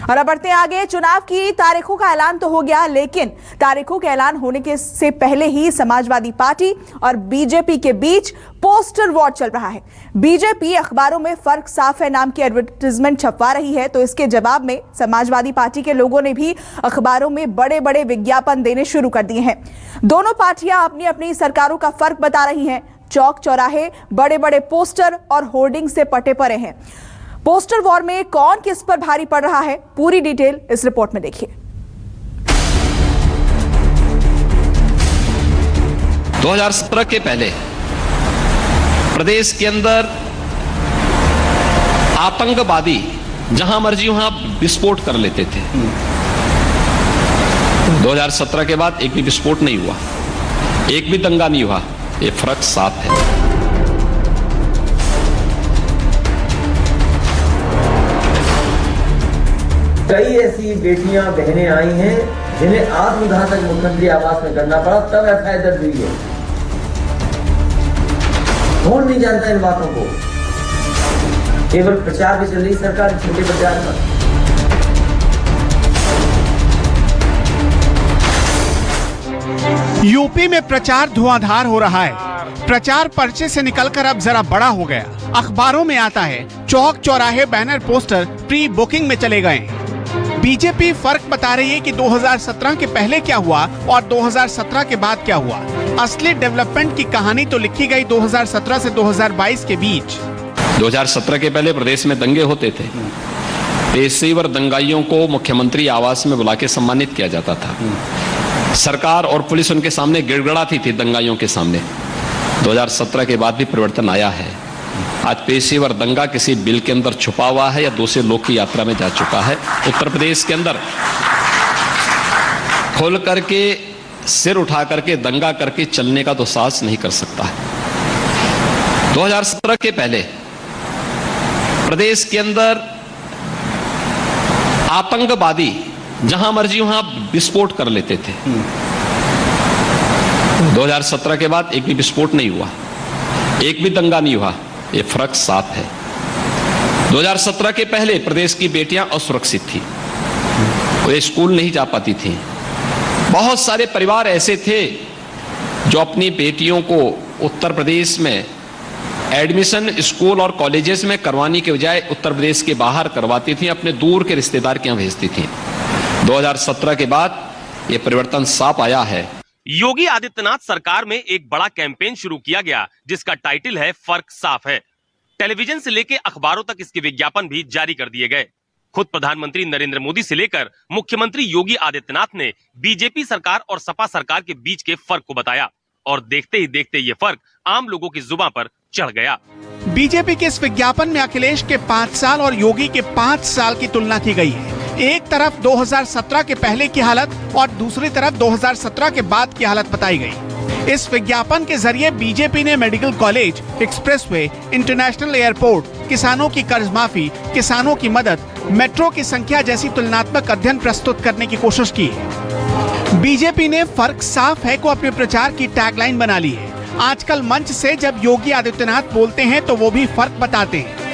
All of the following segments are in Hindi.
और अब बढ़ते आगे, चुनाव की तारीखों का ऐलान तो हो गया, लेकिन तारीखों के ऐलान होने के से पहले ही समाजवादी पार्टी और बीजेपी के बीच पोस्टर वॉर चल रहा है। बीजेपी अखबारों में फर्क साफ है नाम की एडवर्टाइजमेंट छपवा रही है, तो इसके जवाब में समाजवादी पार्टी के लोगों ने भी अखबारों में बड़े बड़े विज्ञापन देने शुरू कर दिए हैं। दोनों पार्टियां अपनी अपनी सरकारों का फर्क बता रही हैं। चौक चौराहे बड़े बड़े पोस्टर और होर्डिंग से पटे पड़े हैं। पोस्टर वॉर में कौन किस पर भारी पड़ रहा है, पूरी डिटेल इस रिपोर्ट में देखिए। 2017 के पहले प्रदेश के अंदर आतंकवादी जहां मर्जी वहां विस्फोट कर लेते थे। 2017 के बाद एक भी विस्फोट नहीं हुआ, एक भी दंगा नहीं हुआ। ये फर्क साफ है। कई ऐसी बेटियां बहनें आई हैं जिन्हें आत्मदाह तक मुख्यमंत्री आवास में करना पड़ा, तब एफआईआर दर्ज हुई है। कौन नहीं जानता इन बातों को? केवल प्रचार भी चल रही सरकार, छोटे प्रचार पर। यूपी में प्रचार धुआंधार हो रहा है। प्रचार पर्चे से निकलकर अब जरा बड़ा हो गया। अखबारों में आता है, चौक चौराहे बैनर पोस्टर प्री बुकिंग में चले गए। बीजेपी फर्क बता रही है कि 2017 के पहले क्या हुआ और 2017 के बाद क्या हुआ। असली डेवलपमेंट की कहानी तो लिखी गई 2017 से 2022 के बीच। 2017 के पहले प्रदेश में दंगे होते थे। पेशेवर दंगाइयों को मुख्यमंत्री आवास में बुला के सम्मानित किया जाता था। सरकार और पुलिस उनके सामने गिड़गिड़ाती थी दंगाइयों के सामने। 2017 के बाद भी परिवर्तन आया है। आज पेशेवर दंगा किसी बिल के अंदर छुपा हुआ है या दूसरे लोग की यात्रा में जा चुका है। उत्तर प्रदेश के अंदर खोल करके सिर उठा करके दंगा करके चलने का तो साहस नहीं कर सकता है। 2017 के पहले प्रदेश के अंदर आतंकवादी जहां मर्जी वहां विस्फोट कर लेते थे। 2017 के बाद एक भी विस्फोट नहीं हुआ, एक भी दंगा नहीं हुआ। ये फर्क साफ है। 2017 के पहले प्रदेश की बेटियां असुरक्षित थी, वे स्कूल नहीं जा पाती थी। बहुत सारे परिवार ऐसे थे जो अपनी बेटियों को उत्तर प्रदेश में एडमिशन स्कूल और कॉलेजेस में करवाने के बजाय उत्तर प्रदेश के बाहर करवाती थी, अपने दूर के रिश्तेदार के यहां भेजती थी। 2017 के बाद ये परिवर्तन साफ आया है। योगी आदित्यनाथ सरकार में एक बड़ा कैंपेन शुरू किया गया जिसका टाइटल है फर्क साफ है। टेलीविजन से लेकर अखबारों तक इसके विज्ञापन भी जारी कर दिए गए। खुद प्रधानमंत्री नरेंद्र मोदी से लेकर मुख्यमंत्री योगी आदित्यनाथ ने बीजेपी सरकार और सपा सरकार के बीच के फर्क को बताया और देखते ही देखते ये फर्क आम लोगों की जुबान पर चढ़ गया। बीजेपी के इस विज्ञापन में अखिलेश के 5 साल और योगी के 5 साल की तुलना की गई है। एक तरफ 2017 के पहले की हालत और दूसरी तरफ 2017 के बाद की हालत बताई गई। इस विज्ञापन के जरिए बीजेपी ने medical college, expressway, international airport, किसानों की कर्ज माफी, किसानों की मदद, मेट्रो की संख्या जैसी तुलनात्मक अध्ययन प्रस्तुत करने की कोशिश की है। बीजेपी ने फर्क साफ है को अपने प्रचार की टैगलाइन बना ली है। आजकल मंच से जब योगी आदित्यनाथ बोलते हैं तो वो भी फर्क बताते हैं।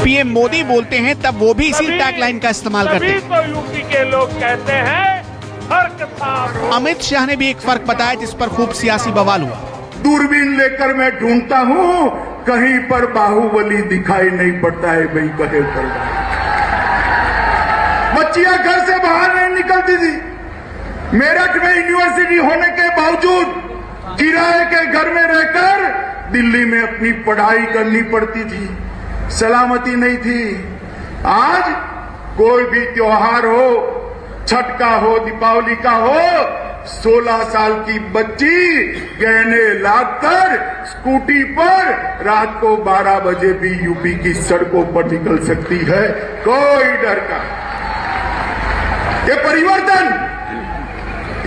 पीएम मोदी बोलते हैं तब वो भी इसी टैगलाइन का इस्तेमाल करते हैं। तो यूपी के लोग कहते हैं फर्क साफ। अमित शाह ने भी एक फर्क बताया जिस पर खूब सियासी बवाल हुआ। दूरबीन लेकर मैं ढूंढता हूँ, कहीं पर बाहुबली दिखाई नहीं पड़ता है। भाई कहे पर बच्चियां घर से बाहर नहीं निकलती थी। मेरठ में यूनिवर्सिटी होने के बावजूद किराए के घर में रहकर दिल्ली में अपनी पढ़ाई करनी पड़ती थी। सलामती नहीं थी। आज कोई भी त्योहार हो, छठ का हो, दीपावली का हो, 16 साल की बच्ची गहने लाकर स्कूटी पर रात को 12 बजे भी यूपी की सड़कों पर निकल सकती है, कोई डर का। ये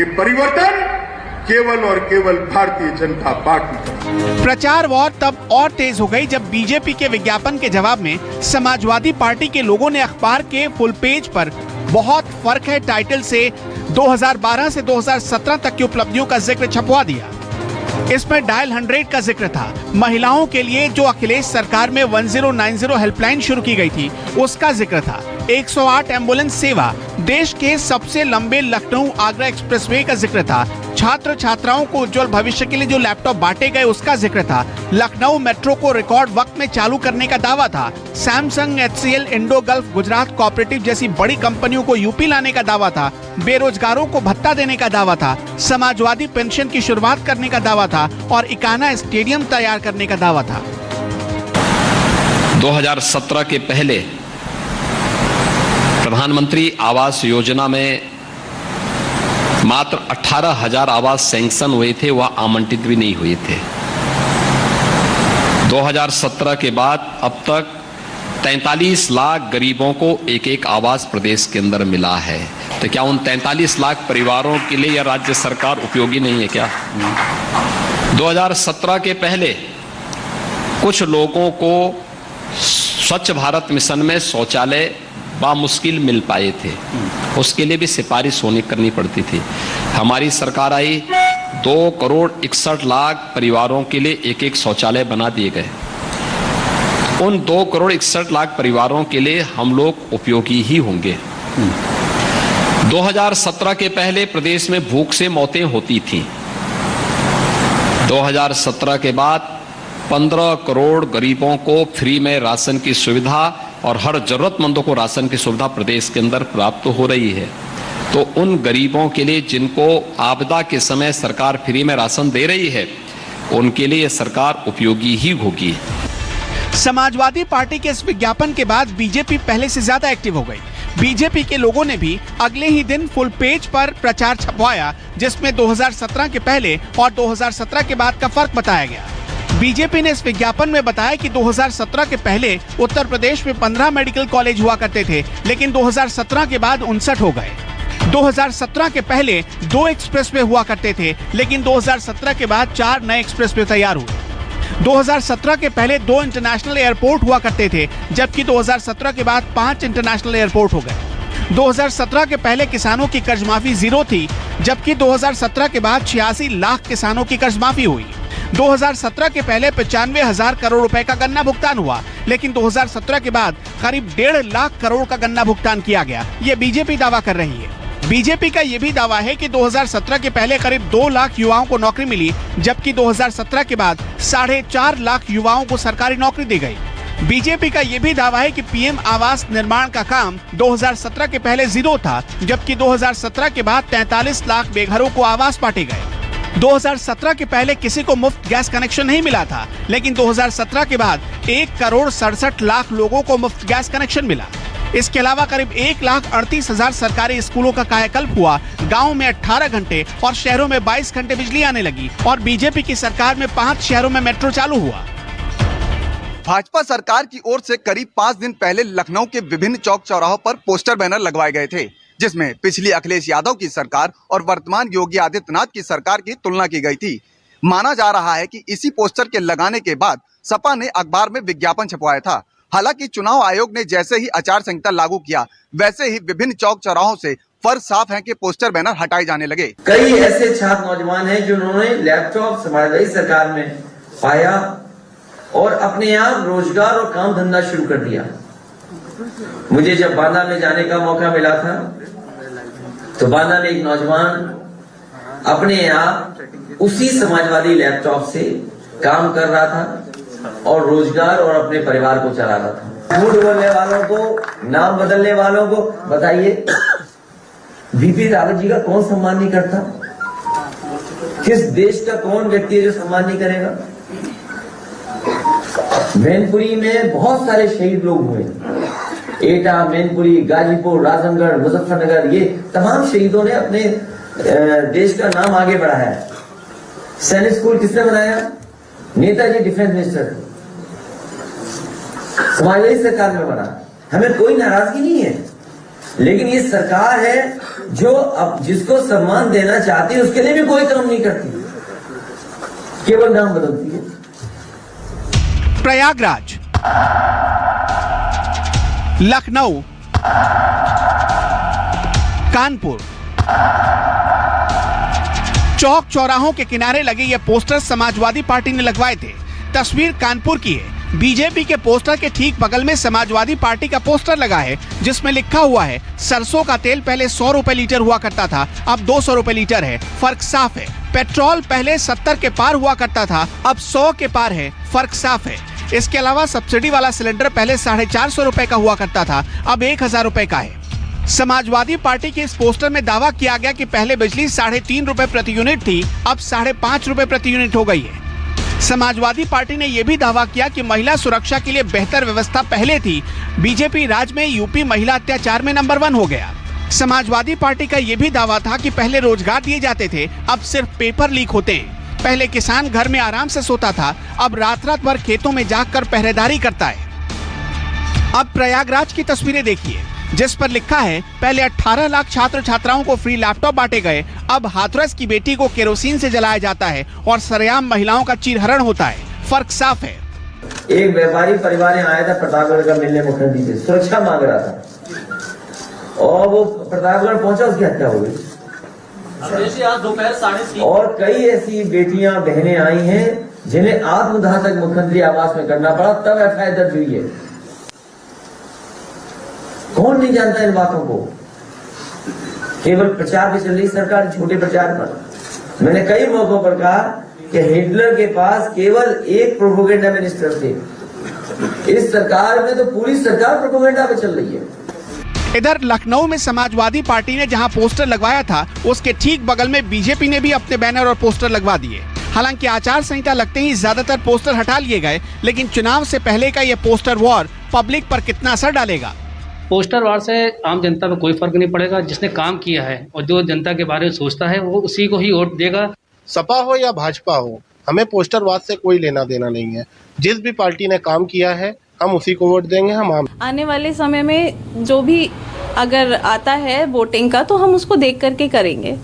परिवर्तन केवल और केवल भारतीय जनता पार्टी। प्रचार वॉर तब और तेज हो गई जब बीजेपी के विज्ञापन के जवाब में समाजवादी पार्टी के लोगों ने अखबार के फुल पेज पर बहुत फर्क है टाइटल से 2012 से 2017 तक की उपलब्धियों का जिक्र छपवा दिया। इसमें डायल 100 का जिक्र था, महिलाओं के लिए जो अखिलेश सरकार में 1090 हेल्पलाइन शुरू की गई थी उसका जिक्र था। 108 एम्बुलेंस सेवा, देश के सबसे लंबे लखनऊ आगरा एक्सप्रेसवे का जिक्र था। छात्र छात्राओं को उज्जवल भविष्य के लिए जो लैपटॉप बांटे गए उसका जिक्र था। लखनऊ मेट्रो को रिकॉर्ड वक्त में चालू करने का दावा था। Samsung, HCL, Indo gulf, Gujarat cooperative जैसी बड़ी कंपनियों को यूपी लाने का दावा था। बेरोजगारों को भत्ता देने का दावा था। समाजवादी पेंशन की शुरुआत करने का दावा था और इकाना स्टेडियम तैयार करने का दावा था। 2017 के पहले प्रधानमंत्री आवास योजना में मात्र 18,000 आवास सैंक्शन हुए थे, वह आवंटित भी नहीं हुए थे। 2017 के बाद अब तक 43 लाख गरीबों को एक एक आवास प्रदेश के अंदर मिला है। तो क्या उन 43 लाख परिवारों के लिए यह राज्य सरकार उपयोगी नहीं है क्या? 2017 के पहले कुछ लोगों को स्वच्छ भारत मिशन में शौचालय बामुश्किल मिल पाए थे, उसके लिए भी सिफारिश करनी पड़ती थी। हमारी सरकार आई, 2,61,00,000 परिवारों के लिए एक एक शौचालय बना दिए गए। उन 2,61,00,000 परिवारों के लिए हम लोग उपयोगी ही होंगे। 2017 के पहले प्रदेश में भूख से मौतें होती थीं। 2017 के बाद 15 करोड़ गरीबों को फ्री में राशन की सुविधा और हर जरूरतमंदों को राशन की सुविधा प्रदेश के अंदर प्राप्त हो रही है। तो उन गरीबों के लिए जिनको आपदा के समय सरकार फ्री में राशन दे रही है, उनके लिए सरकार उपयोगी ही होगी। समाजवादी पार्टी के इस विज्ञापन के बाद बीजेपी पहले से ज्यादा एक्टिव हो गई। बीजेपी के लोगों ने भी अगले ही दिन फुल पेज पर प्रचार छपवाया, जिसमें 2017 के पहले और 2017 के बाद का फर्क बताया गया। बीजेपी ने इस विज्ञापन में बताया कि 2017 के पहले उत्तर प्रदेश में 15 मेडिकल कॉलेज हुआ करते थे, लेकिन 2017 के बाद 59 हो गए। 2017 के पहले 2 एक्सप्रेसवे हुआ करते थे, लेकिन 2017 के बाद 4 नए एक्सप्रेसवे तैयार हुए। 2017 के पहले 2 इंटरनेशनल एयरपोर्ट हुआ करते थे, जबकि 2017 के बाद 5 इंटरनेशनल एयरपोर्ट हो गए। 2017 के पहले किसानों की कर्ज माफी 0 थी, जबकि 2017 के बाद 86 लाख किसानों की कर्ज माफी हुई। 2017 के पहले 95,000 करोड़ रुपए का गन्ना भुगतान हुआ, लेकिन 2017 के बाद करीब 1.5 लाख करोड़ का गन्ना भुगतान किया गया। ये बीजेपी दावा कर रही है। बीजेपी का यह भी दावा है कि 2017 के पहले करीब 2 लाख युवाओं को नौकरी मिली, जबकि 2017 के बाद 4.5 लाख युवाओं को सरकारी नौकरी दी गई। बीजेपी का यह भी दावा है कि पीएम आवास निर्माण का काम 2017 के पहले 0 था, जबकि 2017 के बाद 43 लाख बेघरों को आवास बांटे गए। 2017 के पहले किसी को मुफ्त गैस कनेक्शन नहीं मिला था, लेकिन 2017 के बाद 1,67,00,000 लोगों को मुफ्त गैस कनेक्शन मिला। इसके अलावा करीब 1,38,000 सरकारी स्कूलों का कायाकल्प हुआ। गाँव में 18 घंटे और शहरों में 22 घंटे बिजली आने लगी और बीजेपी की सरकार में 5 शहरों में मेट्रो चालू हुआ। भाजपा सरकार की ओर से करीब 5 दिन पहले लखनऊ के विभिन्न चौक चौराहों पर पोस्टर बैनर लगवाए गए थे, जिसमें पिछली अखिलेश यादव की सरकार और वर्तमान योगी आदित्यनाथ की सरकार की तुलना की गई थी। माना जा रहा है कि इसी पोस्टर के लगाने के बाद सपा ने अखबार में विज्ञापन छपवाया था। हालांकि चुनाव आयोग ने जैसे ही आचार संहिता लागू किया, वैसे ही विभिन्न चौक चौराहों से फर्क साफ है कि पोस्टर बैनर हटाए जाने लगे। कई ऐसे छात्र नौजवान हैं जिन्होंने लैपटॉप समाजवादी सरकार में पाया और अपने आप रोजगार और काम धंधा शुरू कर दिया। मुझे जब बांदा में जाने का मौका मिला था, तो बांदा में एक नौजवान अपने आप उसी समाजवादी लैपटॉप से काम कर रहा था और रोजगार और अपने परिवार को चला रहा था। झूठ बोलने वालों को, नाम बदलने वालों को बताइए, वीपी रावत जी का कौन सम्मान नहीं करता? किस देश का कौन व्यक्ति है जो सम्मान नहीं करेगा? मैनपुरी में बहुत सारे शहीद लोग हुए, एटा, मैनपुरी, गाजीपुर, राजनगढ़, मुजफ्फरनगर, ये तमाम शहीदों ने अपने देश का नाम आगे बढ़ाया। सैनिक स्कूल किसने बनाया? नेताजी डिफेंस मिनिस्टर, समाजवादी सरकार में बना। हमें कोई नाराजगी नहीं है, लेकिन ये सरकार है जो अब जिसको सम्मान देना चाहती है उसके लिए भी कोई काम नहीं करती, केवल नाम बदलती है। प्रयागराज, लखनऊ, कानपुर, चौक चौराहों के किनारे लगे ये पोस्टर समाजवादी पार्टी ने लगवाए थे। तस्वीर कानपुर की है। बीजेपी के पोस्टर के ठीक बगल में समाजवादी पार्टी का पोस्टर लगा है, जिसमें लिखा हुआ है सरसों का तेल पहले 100 रुपए लीटर हुआ करता था, अब 200 रुपए लीटर है, फर्क साफ है। पेट्रोल पहले 70 के पार हुआ करता था, अब 100 के पार है, फर्क साफ है। इसके अलावा सब्सिडी वाला सिलेंडर पहले 450 रुपए का हुआ करता था, अब 1000 रुपए का है। समाजवादी पार्टी के इस पोस्टर में दावा किया गया कि पहले बिजली 3.5 रुपए प्रति यूनिट थी, अब 5.5 रुपए प्रति यूनिट हो गई है। समाजवादी पार्टी ने यह भी दावा किया कि महिला सुरक्षा के लिए बेहतर व्यवस्था पहले थी। बीजेपी राज्य में यूपी महिला अत्याचार में नंबर 1 हो गया। समाजवादी पार्टी का यह भी दावा था कि पहले रोजगार दिए जाते थे, अब सिर्फ पेपर लीक होते हैं। पहले किसान घर में आराम से सोता था, अब रात रात भर खेतों में जाकर पहरेदारी करता है। अब प्रयागराज की तस्वीरें देखिए, जिस पर लिखा है पहले 18 लाख छात्र छात्राओं को फ्री लैपटॉप बांटे गए, अब हाथरस की बेटी को केरोसिन से जलाया जाता है और सरेआम महिलाओं का चीरहरण होता है। फर्क साफ है। एक व्यापारी परिवार यहाँ आया था प्रतापगढ़ का मिलने मुख्यमंत्री से, सुरक्षा मांग रहा था और वो प्रतापगढ़ पहुंचा, उसकी हत्या हो गई। दोपहर 3:30 और कई ऐसी बेटियां बहनें आई हैं जिन्हें आत्मदाह तक मुख्यमंत्री आवास में करना पड़ा, तब एफआईआर दर्ज हुई है। कौन नहीं जानता इन बातों को? केवल प्रचार पे चल रही सरकार, छोटे प्रचार पर। मैंने कई मौकों पर कहा कि हिटलर के पास केवल एक प्रोपेगेंडा मिनिस्टर थे, इस सरकार में तो पूरी सरकार प्रोपेगेंडा पे चल रही है। इधर लखनऊ में समाजवादी पार्टी ने जहां पोस्टर लगवाया था, उसके ठीक बगल में बीजेपी ने भी अपने बैनर और पोस्टर लगवा दिए। हालांकि आचार संहिता लगते ही ज्यादातर पोस्टर हटा लिए गए, लेकिन चुनाव से पहले का ये पोस्टर वॉर पब्लिक पर कितना असर डालेगा? पोस्टर वार से आम जनता पर कोई फर्क नहीं पड़ेगा। जिसने काम किया है और जो जनता के बारे में सोचता है, वो उसी को ही वोट देगा। सपा हो या भाजपा हो, हमें पोस्टरवाद से कोई लेना देना नहीं है। जिस भी पार्टी ने काम किया है, हम उसी को वोट देंगे। हम आने वाले समय में जो भी अगर आता है वोटिंग का, तो हम उसको देख करके करेंगे।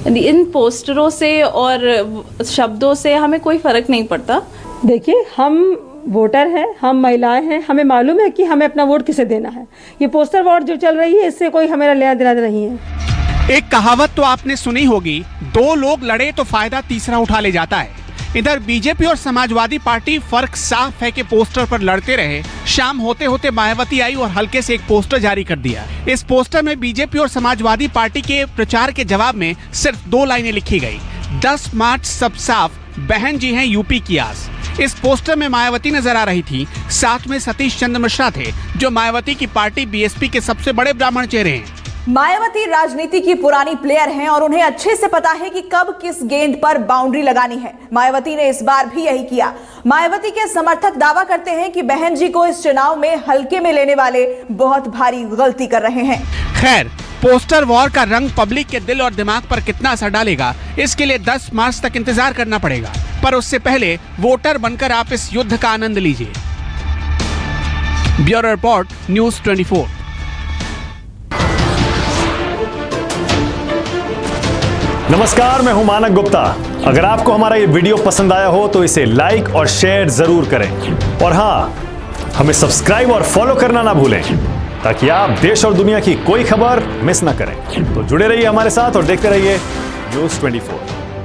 इन पोस्टरों से और शब्दों से हमें कोई फर्क नहीं पड़ता। देखिए, हम वोटर हैं, हम महिलाएं हैं, हमें मालूम है कि हमें अपना वोट किसे देना है। ये पोस्टर वोट जो चल रही है, इससे कोई हमें लेना देना नहीं है। एक कहावत तो आपने सुनी होगी, 2 लोग लड़े तो फायदा तीसरा उठा ले जाता है। इधर बीजेपी और समाजवादी पार्टी फर्क साफ है कि पोस्टर पर लड़ते रहे। शाम होते होते मायावती आई और हल्के से एक पोस्टर जारी कर दिया। इस पोस्टर में बीजेपी और समाजवादी पार्टी के प्रचार के जवाब में सिर्फ 2 लाइनें लिखी गई। 10 मार्च सब साफ, बहन जी हैं यूपी की आस। इस पोस्टर में मायावती नजर आ रही थी, साथ में सतीश चंद्र मिश्रा थे, जो मायावती की पार्टी बीएसपी के सबसे बड़े ब्राह्मण चेहरे हैं। मायावती राजनीति की पुरानी प्लेयर हैं और उन्हें अच्छे से पता है कि कब किस गेंद पर बाउंड्री लगानी है। मायावती ने इस बार भी यही किया। मायावती के समर्थक दावा करते हैं कि बहन जी को इस चुनाव में हल्के में लेने वाले बहुत भारी गलती कर रहे हैं। खैर, पोस्टर वॉर का रंग पब्लिक के दिल और दिमाग पर कितना असर डालेगा, इसके लिए 10 मार्च तक इंतजार करना पड़ेगा। पर उससे पहले वोटर बनकर आप इस युद्ध का आनंद लीजिए। Bureau report, news 24। नमस्कार, मैं हूं मानक गुप्ता। अगर आपको हमारा ये वीडियो पसंद आया हो तो इसे लाइक और शेयर जरूर करें, और हाँ, हमें सब्सक्राइब और फॉलो करना ना भूलें, ताकि आप देश और दुनिया की कोई खबर मिस ना करें। तो जुड़े रहिए हमारे साथ और देखते रहिए न्यूज़ 24।